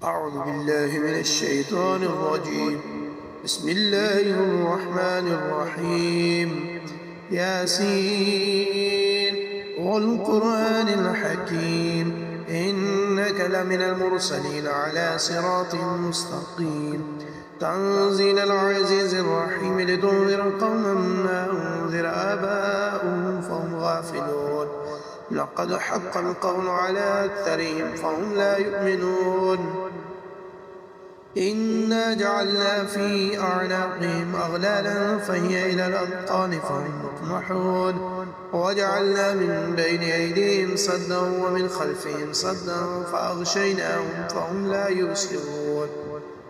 أعوذ بالله من الشيطان الرجيم. بسم الله الرحمن الرحيم. ياسين والقرآن الحكيم إنك لمن المرسلين على صراط مستقيم تنزيل العزيز الرحيم لتنذر قوما ما أنذر آباؤهم فهم غافلون لقد حق القول على أكثرهم فهم لا يؤمنون إنا جعلنا في أعناقهم أغلالا فهي إلى الأذقان فهم مقمحون وجعلنا من بين أيديهم صدا ومن خلفهم صدا فأغشيناهم فهم لا يبصرون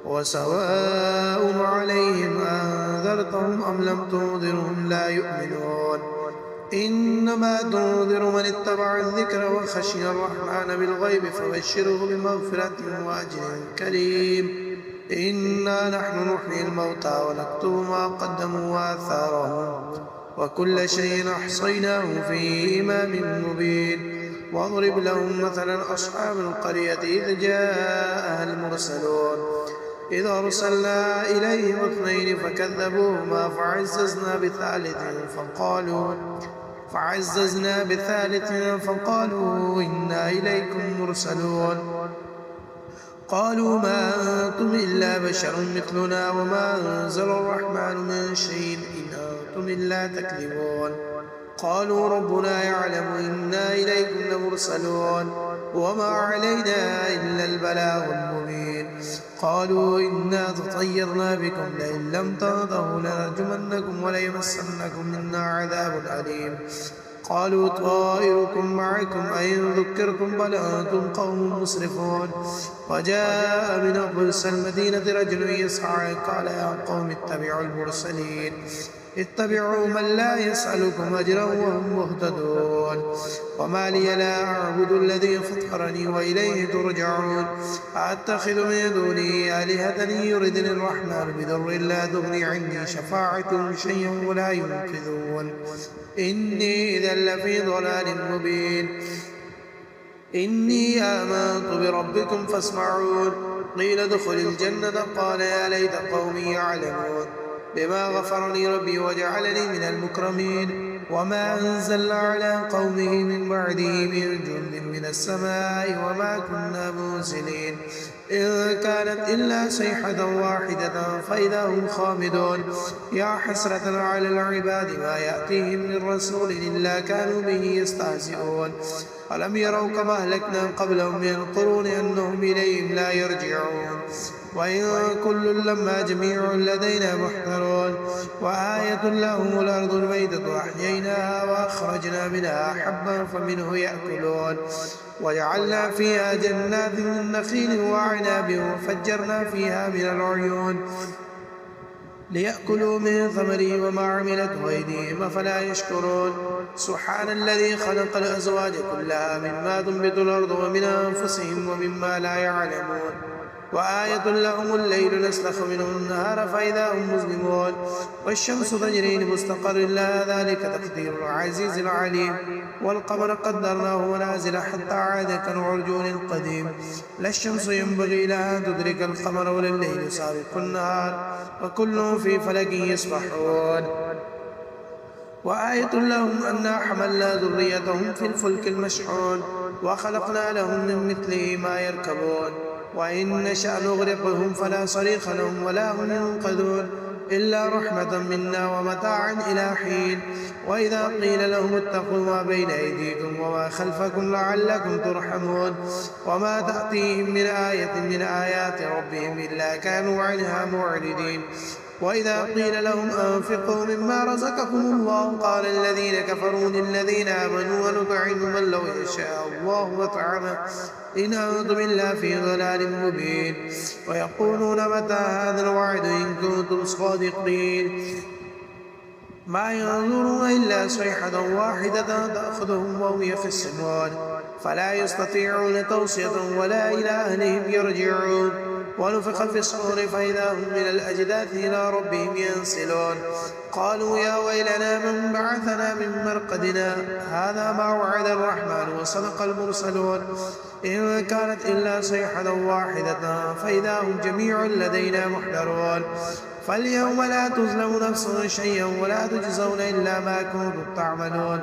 وسواء عليهم أنذرتهم أم لم تنذرهم لا يؤمنون إنما تنذر من اتبع الذكر وخشي الرحمن بالغيب فبشره بمغفرة وأجر كريم إنا نحن نحيي الموتى ونكتب ما قدموا وآثارهم وكل شيء أحصيناه في إمام مبين واضرب لهم مثلا أصحاب القرية إذ جاءها المرسلون إذ أرسلنا إليهم اثنين فكذبوهما فعززنا بثالث فقالوا إنا إليكم مرسلون قالوا ما أنتم إلا بشر مثلنا وما أنزل الرحمن من شيء إن أنتم إلا تكذبون قالوا ربنا يعلم إنا إليكم لمرسلون وما علينا إلا البلاغ المبين قالوا إنا تطيرنا بكم لئن لم تنتهوا لنرجمنكم وليمسنكم منا عذاب أليم قالوا طائركم معكم أئن ذكرتم بل أنتم قوم مسرفون وجاء من أقصى المدينة رجل يسعى قال يا قوم اتبعوا المرسلين اتبعوا من لا يسألكم أجرا وهم مهتدون وما لي لا أعبد الذي فطرني وإليه ترجعون أتخذ من دونه آلهة يردني الرحمن بضر لا تغني عني شفاعتهم شيئا ولا ينقذون إني إذا لفي ضلال مبين إني آمنت بربكم فاسمعون قيل ادخل الجنة قال يا ليت قومي يعلمون بما غفر لي ربي وجعلني من المكرمين وما أنزلنا على قومه من بعده من جند من السماء وما كنا منزلين إن كانت إلا صيحة واحدة فإذا هم خامدون يا حسرة على العباد ما يأتيهم من رسول إلا كانوا به يستهزئون ألم يروا كما أهلكنا قبلهم من القرون أنهم إليهم لا يرجعون وإن كل لما جميع لدينا محضرون وآية لهم الأرض الميتة أحييناها وأخرجنا منها حبا فمنه يأكلون وجعلنا فيها جنات من نخيل وعناب وفجرنا فيها من العيون ليأكلوا من ثمره وما عملته أيديهم أفلا يشكرون سبحان الذي خلق الأزواج كلها مما تنبت الأرض ومن أنفسهم ومما لا يعلمون وآية لهم الليل نسلخ منه النهار فإذا هم مظلمون والشمس تجري لمستقر لها ذلك تقدير العزيز العليم والقمر قدرناه منازل حتى عاد كالعرجون القديم لا الشمس ينبغي لها أن تدرك القمر ولا الليل سابق النهار وكل في فلك يسبحون وآية لهم أنا حملنا ذريتهم في الفلك المشحون وخلقنا لهم من مثله ما يركبون وإن نشأ نغرقهم فلا صريخ لهم ولا هم ينقذون إلا رحمة منا ومتاعا إلى حين وإذا قيل لهم اتقوا ما بين أيديكم وما خلفكم لعلكم ترحمون وما تأتيهم من آية من آيات ربهم إلا كانوا عنها معرضين وإذا قيل لهم أنفقوا مما رزقكم الله قال الذين كفروا للذين آمنوا ونطعم من لو يشاء الله وطعمه إن أنتم إلا في ضلال مبين ويقولون متى هذا الوعد إن كنتم صادقين ما ينظرون إلا صيحة واحدة تأخذهم وهم يخصمون فلا يستطيعون توصية ولا إلى أهلهم يرجعون ونفخ في الصور فإذا هم من الأجداث إلى ربهم ينسلون قالوا يا ويلنا من بعثنا من مرقدنا هذا ما وعد الرحمن وصدق المرسلون إن كانت إلا صيحة واحدة فإذا هم جميع لدينا محضرون فاليوم لا تظلم نفس شيئا ولا تجزون إلا ما كنتم تعملون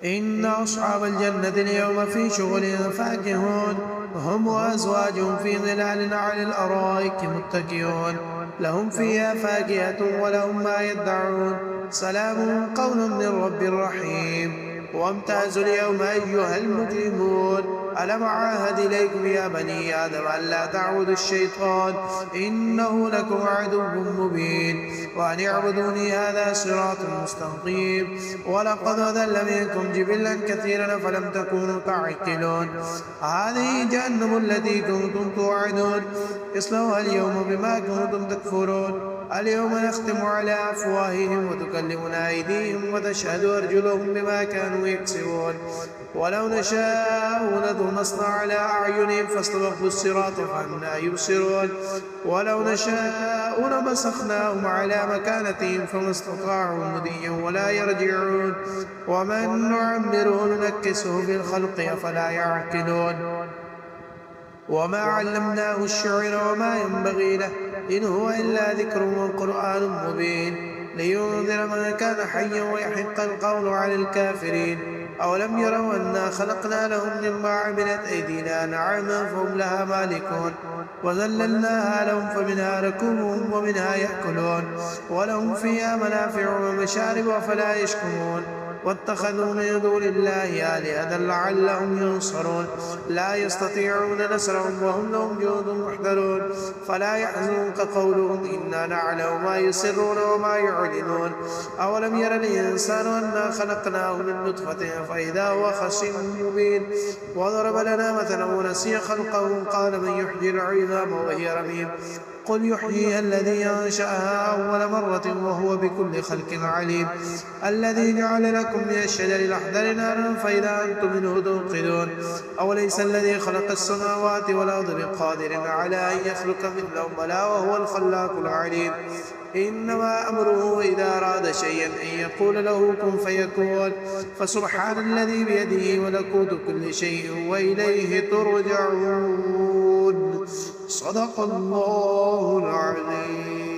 إن أصحاب الجنة اليوم في شغل فاكهون هم وأزواجهم في ظلال على الأرائك متكئون لهم فيها فاكهة ولهم ما يدعون سلام قول من رب رحيم وامتازوا اليوم أيها المجرمون ألم أعاهد إليكم يا بني آدم ألا تعبدوا الشيطان إنه لكم عدو مبين وأن اعبدوني هذا صراط مستقيم ولقد أضل منكم جبلا كثيرا فلم تكونوا تعقلون هذه جهنم التي كنتم توعدون اصلوها اليوم بما كنتم تكفرون اليوم نختم على أفواههم وتكلمنا أيديهم وتشهد أرجلهم بما كانوا يكسبون ولو نشاء لطمسنا على أعينهم فاستبقوا الصراط فأنى يبصرون ولو نشاء لمسخناهم على مكانتهم فما استطاعوا مضيا ولا يرجعون ومن نعمره ننكسه في الخلق أفلا يعقلون وما علمناه الشعر وما ينبغي له إن هو إلا ذكر وقرآن مبين لينذر من كان حيا ويحق القول على الكافرين أولم يروا أنا خلقنا لهم مما عملت أيدينا نعما فهم لها مالكون وذللناها لهم فمنها ركوبهم ومنها يأكلون ولهم فيها منافع ومشارب وفلا يشكرون واتخذوا من دون الله آلهة لعلهم ينصرون لا يستطيعون نصرهم وهم لهم جند محضرون فلا يحزنك قولهم إنا نعلم ما يسرون وما يعلنون أولم ير الإنسان أنا خلقناه من نطفة فإذا هو خصيم مبين وضرب لنا مثلا ونسي خلقه قال من يحيي العظام وهي رميم قل يحييها الذي أنشأها أول مرة وهو بكل خلق عليم الذي جعل لكم من الشجر الأخضر نارا فإذا أنتم منه توقدون أوليس الذي خلق السماوات والأرض بقادر على أن يخلق مثلهم بلى وهو الخلاق العليم إنما أمره إذا أراد شيئا أن يقول له كن فيكون فسبحان الذي بيده ملكوت كل شيء وإليه ترجعون صدق الله العظيم.